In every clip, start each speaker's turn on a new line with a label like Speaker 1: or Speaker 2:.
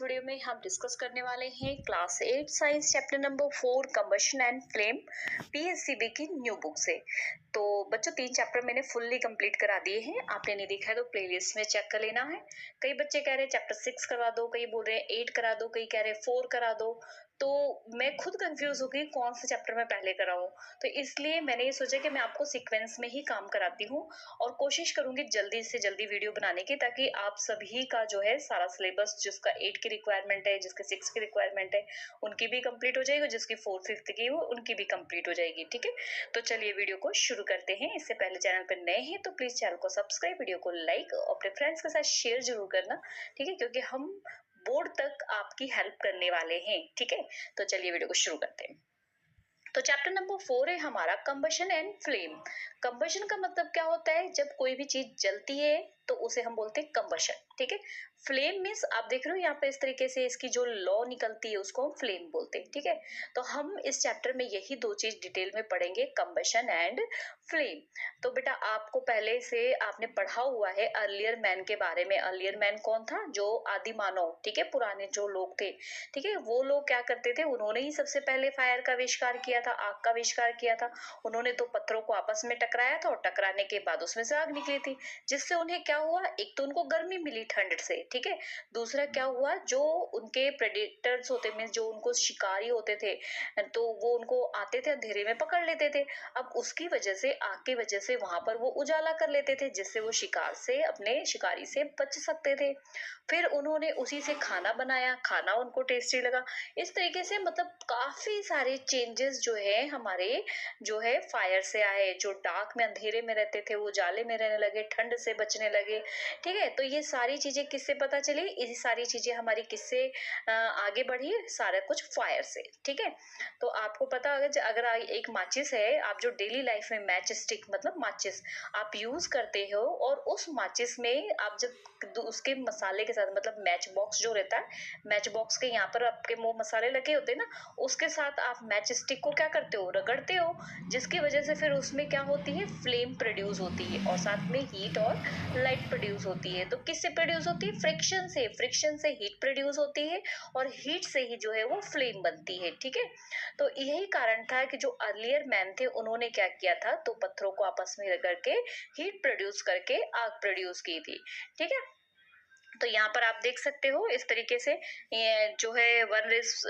Speaker 1: Video में हम discuss करने वाले हैं class 8 science chapter number 4 combustion and flame PSCB की न्यू बुक से। तो बच्चों 3 चैप्टर मैंने फुल्ली कंप्लीट करा दिए हैं। आपने नहीं देखा है तो प्लेलिस्ट में चेक कर लेना है। कई बच्चे कह रहे हैं चैप्टर 6 करवा दो, कई बोल रहे हैं 8 करा दो, कई कह रहे हैं 4 करा दो। तो मैं खुद कंफ्यूज हो गई कौन सा चैप्टर मैं पहले कराऊं। तो इसलिए मैंने ये सोचा कि मैं आपको सीक्वेंस में ही काम कराती हूँ और कोशिश करूंगी जल्दी से जल्दी वीडियो बनाने की, ताकि आप सभी का जो है सारा सिलेबस जिसका 8 की रिक्वायरमेंट है, जिसके 6 की रिक्वायरमेंट है, उनकी भी कंप्लीट हो जाएगी, जिसकी 4th 5th की हो उनकी भी कंप्लीट हो जाएगी। ठीक है, तो चलिए वीडियो को शुरू करते हैं। इससे पहले चैनल पर नए हैं तो प्लीज चैनल को सब्सक्राइब, वीडियो को लाइक और अपने फ्रेंड्स के साथ शेयर जरूर करना। ठीक है, क्योंकि हम बोर्ड तक आपकी हेल्प करने वाले हैं। ठीक है, तो चलिए वीडियो को शुरू करते हैं। तो चैप्टर नंबर 4 है हमारा कंबशन एंड फ्लेम। कंबशन का मतलब क्या होता है? जब कोई भी चीज जलती है तो उसे हम बोलते हैं कंबशन। ठीक है, फ्लेम मीन्स आप देख रहे हो यहाँ पे इस तरीके से इसकी जो लॉ निकलती है उसको हम फ्लेम बोलते हैं। ठीक है, तो हम इस चैप्टर में यही दो चीज डिटेल में पढ़ेंगे, कंबशन एंड फ्लेम। तो बेटा आपको पहले से आपने पढ़ा हुआ है अर्लियर मैन के बारे में। अर्लियर मैन कौन था? जो आदि मानव, ठीक है, पुराने जो लोग थे। ठीक है, वो लोग क्या करते थे? उन्होंने ही सबसे पहले फायर का आविष्कार किया था, आग का आविष्कार किया था। उन्होंने तो पत्थरों को आपस में टकराया था और टकराने के बाद उसमें से आग निकली थी, जिससे उन्हें क्या हुआ? एक तो उनको गर्मी मिली ठंड से, ठीक है। दूसरा क्या हुआ? जो उनके प्रेडेटर्स होते मींस जो उनको शिकारी होते थे, तो वो उनको आते थे अंधेरे में पकड़ लेते थे। अब उसकी वजह से, आग की वजह से वहां पर वो उजाला कर लेते थे, जिससे वो शिकार से, अपने शिकारी से बच सकते थे। फिर उन्होंने उसी से खाना बनाया, खाना उनको टेस्टी लगा। इस तरीके से मतलब काफी सारे चेंजेस जो है हमारे जो है फायर से आए। जो डार्क में अंधेरे में रहते थे वो उजाले में रहने लगे, ठंड से बचने लगे। ठीक है, तो ये सारी चीजें किससे पता चली? ये सारी चीजें हमारी किससे आगे बढ़ी? सारा कुछ फायर से। ठीक है, तो आपको पता अगर एक माचिस है, आप जो डेली लाइफ में मैच स्टिक मतलब माचिस आप यूज करते हो, और उस माचिस में आप जब उसके मसाले के साथ मतलब मैच बॉक्स जो रहता है, मैच बॉक्स के यहाँ पर आपके वो मसाले लगे होते हैं ना, उसके साथ आप मैच स्टिक को क्या करते हो? रगड़ते हो, जिसकी वजह से फिर उसमें क्या होती है? फ्लेम प्रोड्यूस होती है और साथ में हीट और लाइट प्रोड्यूस होती है। तो किससे प्रोड्यूस होती है? फ्रिक्शन से। फ्रिक्शन से हीट प्रोड्यूस होती है और हीट से ही जो है वो फ्लेम बनती है। ठीक है, तो यही कारण था कि जो अर्लियर मैन थे उन्होंने क्या किया था? तो पत्थरों को आपस में रगड़ के हीट प्रोड्यूस करके आग प्रोड्यूस की थी। ठीक है, तो यहाँ पर आप देख सकते हो इस तरीके से ये जो है one race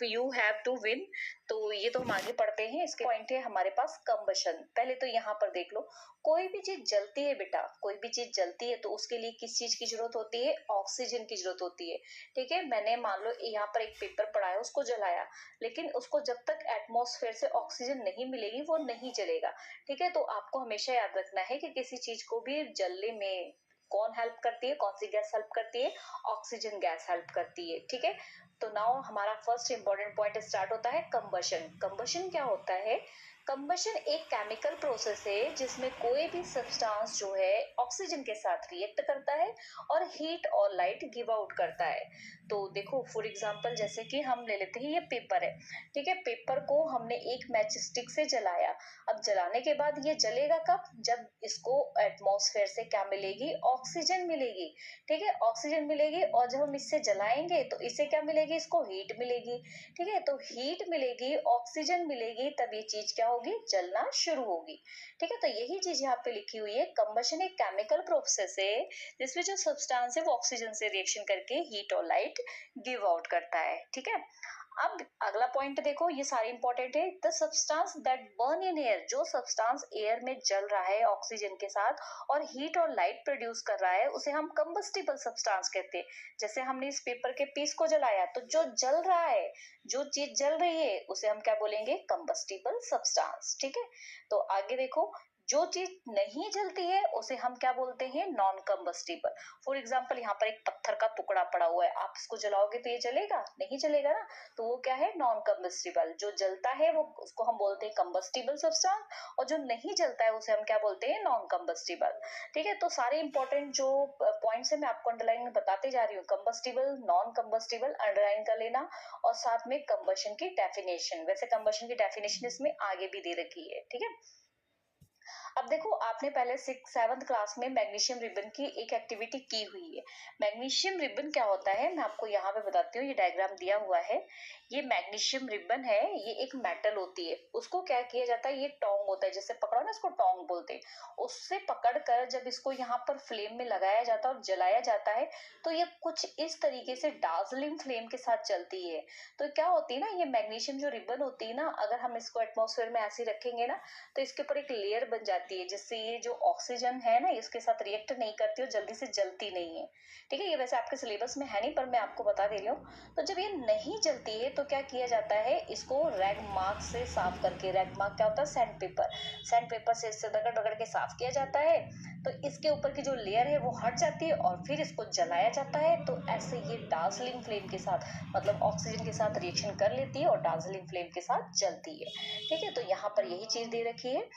Speaker 1: you have to win. तो ये तो हम आगे पढ़ते हैं। इसके पॉइंट है हमारे पास कंबशन। पहले तो यहाँ पर देख लो, कोई भी चीज जलती है बेटा, कोई भी चीज जलती है तो उसके लिए किस चीज की जरूरत होती है? ऑक्सीजन की जरूरत होती है। ठीक है, मैंने मान लो यहाँ पर एक पेपर पड़ा है, उसको जलाया, लेकिन उसको जब तक एटमॉस्फेयर से ऑक्सीजन नहीं मिलेगी वो नहीं जलेगा। ठीक है, तो आपको हमेशा याद रखना है कि किसी चीज को भी जलने में कौन हेल्प करती है? कौन सी गैस हेल्प करती है? ऑक्सीजन गैस हेल्प करती है। ठीक है, तो नाउ हमारा फर्स्ट इंपॉर्टेंट पॉइंट स्टार्ट होता है कंबशन। कंबशन क्या होता है? कंबशन एक केमिकल प्रोसेस है जिसमें कोई भी सब्सटेंस जो है ऑक्सीजन के साथ रिएक्ट करता है और हीट और लाइट गिव आउट करता है। तो देखो फॉर एग्जांपल जैसे कि हम ले लेते हैं, ये पेपर है। ठीक है, पेपर को हमने एक मैच स्टिक से जलाया। अब जलाने के बाद ये जलेगा कब? जब इसको एटमॉस्फेयर से क्या मिलेगी? ऑक्सीजन मिलेगी। ठीक है, ऑक्सीजन मिलेगी और जब हम इससे जलाएंगे तो इससे क्या मिलेगी? इसको हीट मिलेगी। ठीक है, तो हीट मिलेगी, ऑक्सीजन मिलेगी, तब ये चीज क्या होगी? जलना शुरू होगी। ठीक है, तो यही चीज यहाँ पे लिखी हुई है। कंबशन एक केमिकल प्रोसेस है जिसमें जो सब्सटेंस है वो ऑक्सीजन से रिएक्शन करके हीट और लाइट गिव आउट करता है। ठीक है, अब अगला पॉइंट देखो, ये सारे इंपॉर्टेंट है। The substance that burn in air, जो सब्सटेंस एयर में जल रहा है ऑक्सीजन के साथ और हीट और लाइट प्रोड्यूस कर रहा है, उसे हम कंबस्टिबल सब्सटेंस कहते हैं। जैसे हमने इस पेपर के पीस को जलाया तो जो जल रहा है, जो चीज जल रही है, उसे हम क्या बोलेंगे? Combustible substance. ठीक है, तो आगे देखो, जो चीज नहीं जलती है उसे हम क्या बोलते हैं? Non combustible. फॉर एग्जाम्पल यहाँ पर एक पत्थर का टुकड़ा पड़ा हुआ है, आप इसको जलाओगे तो ये जलेगा? नहीं जलेगा ना, तो वो क्या है? Non combustible. जो जलता है वो उसको हम बोलते हैं कंबस्टिबल सब्सटेंस, और जो नहीं जलता है उसे हम क्या बोलते हैं? Non combustible. ठीक है, तो सारे इंपॉर्टेंट जो पॉइंट्स है मैं आपको अंडरलाइन में बताते जा रही हूँ। कंबस्टिबल, नॉन कंबस्टिबल अंडरलाइन कर लेना, और साथ में कंबशन की डेफिनेशन। वैसे कंबशन की डेफिनेशन इसमें आगे भी दे रखी है। ठीक है, अब देखो आपने पहले 6 7 क्लास में मैग्नीशियम रिबन की एक एक्टिविटी की हुई है। मैग्नीशियम रिबन क्या होता है मैं आपको यहाँ पे बताती हूँ, ये डायग्राम दिया हुआ है। ये मैग्नीशियम रिबन है, ये एक मेटल होती है, उसको क्या किया जाता है, ये टोंग होता है, जैसे पकड़ो ना, इसको टोंग बोलते हैं। उससे पकड़कर जब इसको यहाँ पर फ्लेम में लगाया जाता है और जलाया जाता है तो ये कुछ इस तरीके से डार्जलिंग फ्लेम के साथ चलती है। तो क्या होती है ना, ये मैग्नीशियम जो रिबन होती है ना, अगर हम इसको एटमॉस्फेयर में ऐसे रखेंगे ना तो इसके ऊपर एक लेयर बन जाती है, जिससे ये जो ऑक्सीजन है ना इसके साथ रिएक्ट नहीं करती और जल्दी से जलती नहीं है। ठीक है, ये वैसे आपके सिलेबस में है नहीं पर मैं आपको बता दे रही हूँ। तो जब ये नहीं जलती है तो क्या किया जाता है, इसको रैग मार्क से साफ करके, रैग मार्क क्या होता है, सैंड पेपर से इससे रगड़ रगड़ के साफ किया जाता है। तो इसके ऊपर की जो लेयर है वो हट जाती है और फिर इसको जलाया जाता है। तो ऐसे ये डार्जलिंग फ्लेम के साथ, मतलब ऑक्सीजन के साथ रिएक्शन कर लेती है और डार्जलिंग फ्लेम के साथ जलती है। ठीक है, तो यहाँ पर यही चीज दे रखी है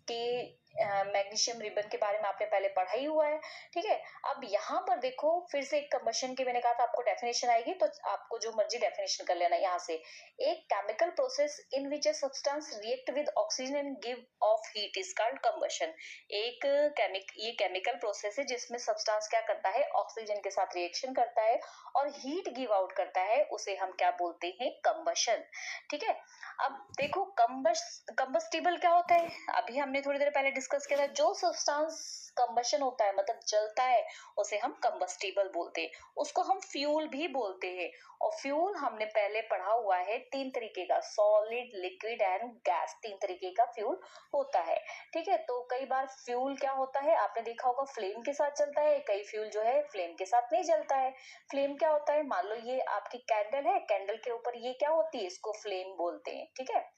Speaker 1: कि मैग्नीशियम रिबन के बारे में आपने पहले पढ़ा ही हुआ है। ठीक है, अब यहाँ पर देखो फिर से एक कंबशन की मैंने कहा था आपको डेफिनेशन आएगी, तो आपको जो मर्जी डेफिनेशन कर लेना यहाँ से। एक chemical process in which a substance react with oxygen and give of heat is called combustion. ये केमिकल प्रोसेस है जिसमें सब्सटेंस क्या करता है, ऑक्सीजन के साथ रिएक्शन करता है और हीट गिव आउट करता है, उसे हम क्या बोलते हैं, कंबशन। ठीक है, अब देखो कंबस्टिबल क्या होता है, अभी हमने थोड़ी देर पहले डिस्कस किया था। जो सब्सटेंस कंबशन होता है मतलब जलता है उसे हम कंबस्टिबल बोलते हैं, उसको हम फ्यूल भी बोलते हैं। और फ्यूल हमने पहले पढ़ा हुआ है 3 तरीके का, सॉलिड, लिक्विड एंड गैस, 3 तरीके का फ्यूल होता है। ठीक है, तो कई बार फ्यूल क्या होता है आपने देखा होगा, फ्लेम के साथ चलता है, कई फ्यूल जो है फ्लेम के साथ नहीं जलता है। फ्लेम क्या होता है, मान लो ये आपकी कैंडल है, कैंडल के ऊपर ये क्या होती है, इसको फ्लेम बोलते हैं। ठीक है,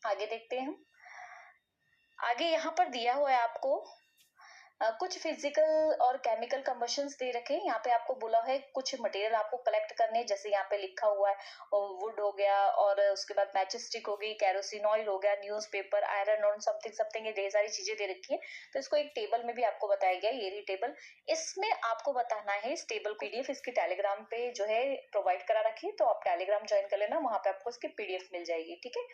Speaker 1: आगे देखते हैं हम। आगे यहाँ पर दिया हुआ है आपको कुछ फिजिकल और केमिकल कंबशंस दे रखे हैं। यहाँ पे आपको बोला है कुछ मटेरियल आपको कलेक्ट करने, जैसे यहाँ पे लिखा हुआ है वुड हो गया, और उसके बाद मैच स्टिक हो गई, केरोसिन ऑयल हो गया, न्यूज़पेपर, आयरन और समथिंग समथिंग, ये ढेर सारी चीजें दे रखी है। तो इसको एक टेबल में भी आपको बताया गया, ये रही टेबल। इसमें आपको बताना है, इस टेबल पीडीएफ इसकी टेलीग्राम पे जो है प्रोवाइड करा रखी है, तो आप टेलीग्राम ज्वाइन कर लेना, वहां पे आपको इसकी पीडीएफ मिल जाएगी। ठीक है,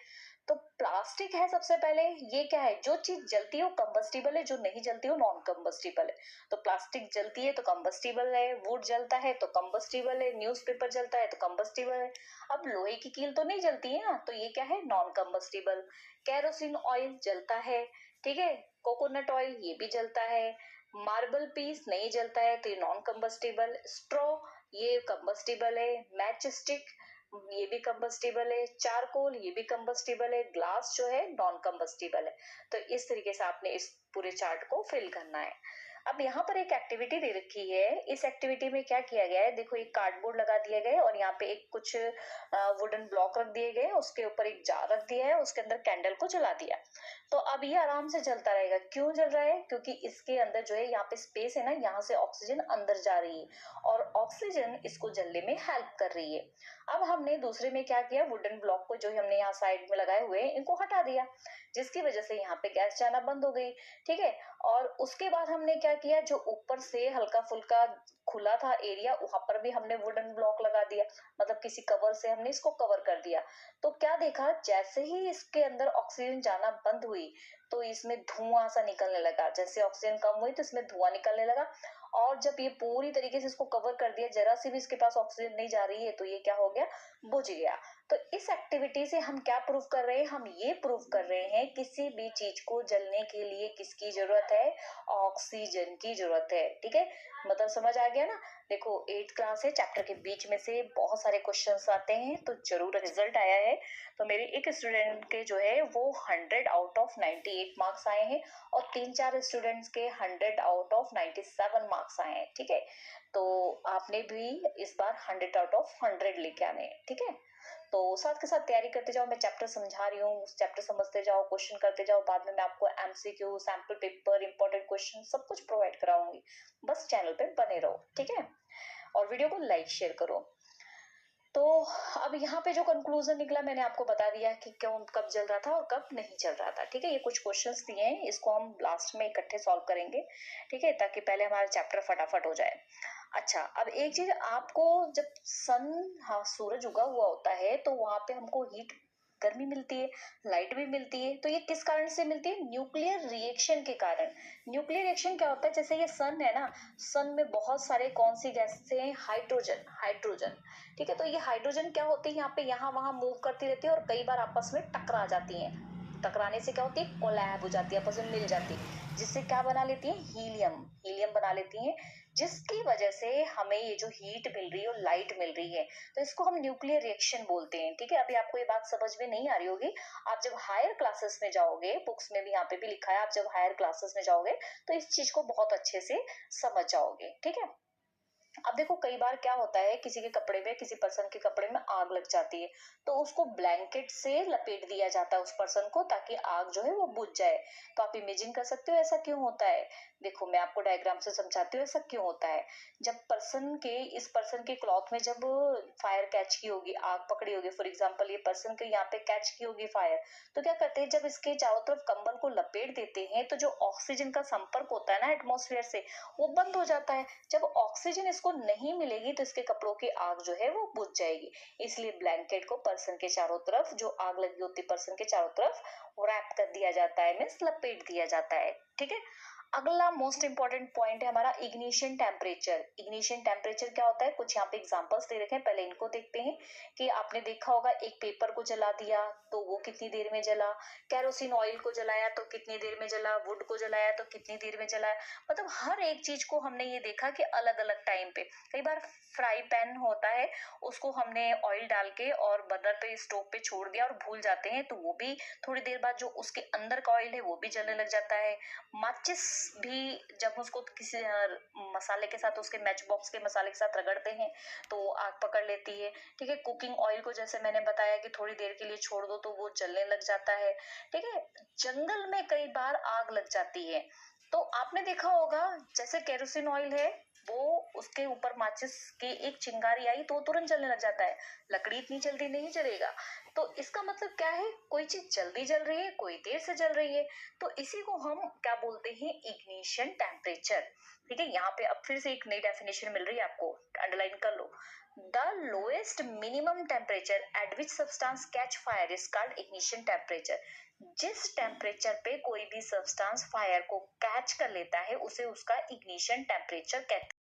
Speaker 1: तो प्लास्टिक है सबसे पहले, ये क्या है, जो चीज जलती है वो कंबस्टिबल है, जो नहीं जलती है वो नॉन कंबस्टिबल है। तो प्लास्टिक जलती है तो कंबस्टिबल है, वुड जलता है तो कंबस्टिबल है, न्यूज़पेपर जलता है तो कंबस्टिबल है। अब लोहे की कील तो नहीं जलती है ना, तो ये क्या है, नॉन कंबस्टिबल। कैरोसिन ऑयल जलता है, ठीक है, कोकोनट ऑयल ये भी जलता है। मार्बल पीस नहीं जलता है तो ये नॉन कंबस्टिबल। स्ट्रॉ ये कंबस्टिबल है। मैच स्टिक ये भी कंबस्टिबल है। चारकोल ये भी कंबस्टिबल है। ग्लास जो है नॉन कंबस्टिबल है। तो इस तरीके से आपने इस पूरे चार्ट को फिल करना है। अब यहाँ पर एक एक्टिविटी दे रखी है, इस एक्टिविटी में क्या किया गया है, देखो एक कार्डबोर्ड लगा दिया गया है और यहाँ पे एक कुछ वुडन ब्लॉक रख दिए गए, उसके ऊपर एक जार रख दिया है, उसके अंदर कैंडल को जला दिया। तो अब ये आराम से जलता रहेगा। क्यों जल रहा है, क्योंकि इसके अंदर जो है यहाँ पे स्पेस है ना, यहाँ से ऑक्सीजन अंदर जा रही है और ऑक्सीजन इसको जलने में हेल्प कर रही है। अब हमने दूसरे में क्या किया, वुडन ब्लॉक को जो हमने यहाँ साइड में लगाए हुए हैं इनको हटा दिया, जिसकी वजह से यहाँ पे गैस जाना बंद हो गई। ठीक है, और उसके बाद हमने क्या किया, जो ऊपर से हल्का फुल्का खुला था एरिया, वहां पर भी हमने वुडन ब्लॉक लगा दिया, मतलब किसी कवर से हमने इसको कवर कर दिया। तो क्या देखा, जैसे ही इसके अंदर ऑक्सीजन जाना बंद हुई तो इसमें धुआं सा निकलने लगा, जैसे ऑक्सीजन कम हुई तो इसमें धुआं निकलने लगा। और जब ये पूरी तरीके से इसको कवर कर दिया, जरा सी भी इसके पास ऑक्सीजन नहीं जा रही है, तो ये क्या हो गया, बुझ गया। तो इस एक्टिविटी से हम क्या प्रूव कर रहे हैं, हम ये प्रूव कर रहे हैं किसी भी चीज को जलने के लिए किसकी जरूरत है, ऑक्सीजन की जरूरत है। ठीक है, मतलब समझ आ गया ना। देखो 8th क्लास है, चैप्टर के बीच में से बहुत सारे क्वेश्चंस आते हैं, तो जरूर रिजल्ट आया है। तो मेरे एक स्टूडेंट के जो है वो 100 आउट ऑफ 98 मार्क्स आए हैं और 3 4 स्टूडेंट्स के 100 आउट ऑफ 97 मार्क्स आए हैं। ठीक है, तो आपने भी इस बार 100 आउट ऑफ 100 लेके आने हैं। ठीक है, तो साथ के साथ तैयारी करते जाओ, मैं चैप्टर समझा रही हूँ, चैप्टर समझते जाओ, क्वेश्चन करते जाओ, बाद में मैं आपको MCQ, sample paper, important question सब कुछ प्रोवाइड कराऊंगी। बस चैनल पे बने रहो। ठीक है, और वीडियो को लाइक शेयर करो। तो अब यहाँ पे जो कंक्लूजन निकला मैंने आपको बता दिया कि क्यों, कब जल रहा था और कब नहीं जल रहा था। ठीक है, ये कुछ क्वेश्चंस दिए हैं, इसको हम लास्ट में इकट्ठे सॉल्व करेंगे। ठीक है, ताकि पहले हमारा चैप्टर फटाफट हो जाए। अच्छा, अब एक चीज आपको, जब सन, हाँ, सूरज उगा हुआ होता है तो वहां पे हमको हीट गर्मी मिलती है, लाइट भी मिलती है। तो ये किस कारण से मिलती है? न्यूक्लियर रिएक्शन के कारण। न्यूक्लियर रिएक्शन क्या होता है? जैसे ये सन है ना, सन में बहुत सारे कौन सी गैसें हैं? Hydrogen, hydrogen. ठीक है, तो ये हाइड्रोजन क्या होती है? यहाँ पे यहाँ वहां मूव करती रहती है और कई बार आपस में टकरा जाती है। टकराने से क्या होती है? कोलैब हो जाती है, आपस में मिल जाती है, जिससे क्या बना लेती है? हीलियम, हीलियम बना लेती हैं, जिसकी वजह से हमें ये जो हीट मिल रही है और लाइट मिल रही है। तो इसको हम न्यूक्लियर रिएक्शन बोलते हैं। ठीक है, अभी आपको ये बात समझ में नहीं आ रही होगी। आप जब हायर क्लासेस में जाओगे, बुक्स में भी यहाँ पे भी लिखा है, आप जब हायर क्लासेस में जाओगे तो इस चीज को बहुत अच्छे से समझ जाओगे। ठीक है, अब देखो कई बार क्या होता है, किसी के कपड़े में, किसी पर्सन के कपड़े में आग लग जाती है, तो उसको ब्लैंकेट से लपेट दिया जाता है उस पर्सन को, ताकि आग जो है वो बुझ जाए। तो आप इमेजिन कर सकते हो ऐसा क्यों होता है। देखो मैं आपको डायग्राम से समझाती हूँ ऐसा क्यों होता है। जब पर्सन के, इस पर्सन के क्लॉथ में जब फायर कैच की होगी, आग पकड़ी होगी, फॉर एग्जाम्पल ये पर्सन के यहाँ पे कैच की होगी फायर, तो क्या करते हैं, जब इसके चारों तरफ कंबल को लपेट देते हैं तो जो ऑक्सीजन का संपर्क होता है ना एटमॉस्फेयर से, वो बंद हो जाता है। जब ऑक्सीजन इसको नहीं मिलेगी तो इसके कपड़ों की आग जो है वो बुझ जाएगी। इसलिए ब्लैंकेट को पर्सन के चारों तरफ, जो आग लगी होती है पर्सन के चारों तरफ, रैप कर दिया जाता है, मीन्स लपेट दिया जाता है। ठीक है, अगला मोस्ट इंपॉर्टेंट पॉइंट है हमारा इग्निशन टेम्परेचर। इग्निशन टेम्परेचर क्या होता है? कुछ यहाँ पे एग्जांपल्स दे रखे हैं, पहले इनको देखते हैं। कि आपने देखा होगा एक पेपर को जला दिया तो वो कितनी देर में जला, केरोसिन ऑयल को जलाया तो कितनी देर में जला, वुड को जलाया तो कितनी देर में जला। मतलब हर एक चीज को हमने ये देखा कि अलग अलग टाइम पे। कई बार फ्राई पैन होता है, उसको हमने ऑयल डाल के और बर्नर पे, स्टोव पे छोड़ दिया और भूल जाते हैं, तो वो भी थोड़ी देर बाद जो उसके अंदर का ऑयल है वो भी जलने लग जाता है। माचिस भी जब उसको किसी मसाले के साथ, उसके मैच बॉक्स के मसाले के साथ रगड़ते हैं तो आग पकड़ लेती है। ठीक है, कुकिंग ऑयल को जैसे मैंने बताया कि थोड़ी देर के लिए छोड़ दो तो वो जलने लग जाता है। ठीक है, जंगल में कई बार आग लग जाती है। तो आपने देखा होगा, जैसे केरोसिन ऑयल है, वो उसके ऊपर माचिस की एक चिंगारी आई तो तुरंत जलने लग जाता है, लकड़ी इतनी जल्दी नहीं जलेगा। तो इसका मतलब क्या है? कोई चीज जल्दी जल रही है, कोई देर से जल रही है। तो इसी को हम क्या बोलते हैं? Ignition temperature. ठीक है, यहाँ पे अब फिर से एक नई डेफिनेशन मिल रही है आपको, अंडरलाइन कर लो। The lowest minimum temperature at which substance catch fire is called ignition temperature. जिस टेम्परेचर पे कोई भी सब्सटेंस फायर को कैच कर लेता है उसे उसका इग्निशन टेम्परेचर कहते हैं।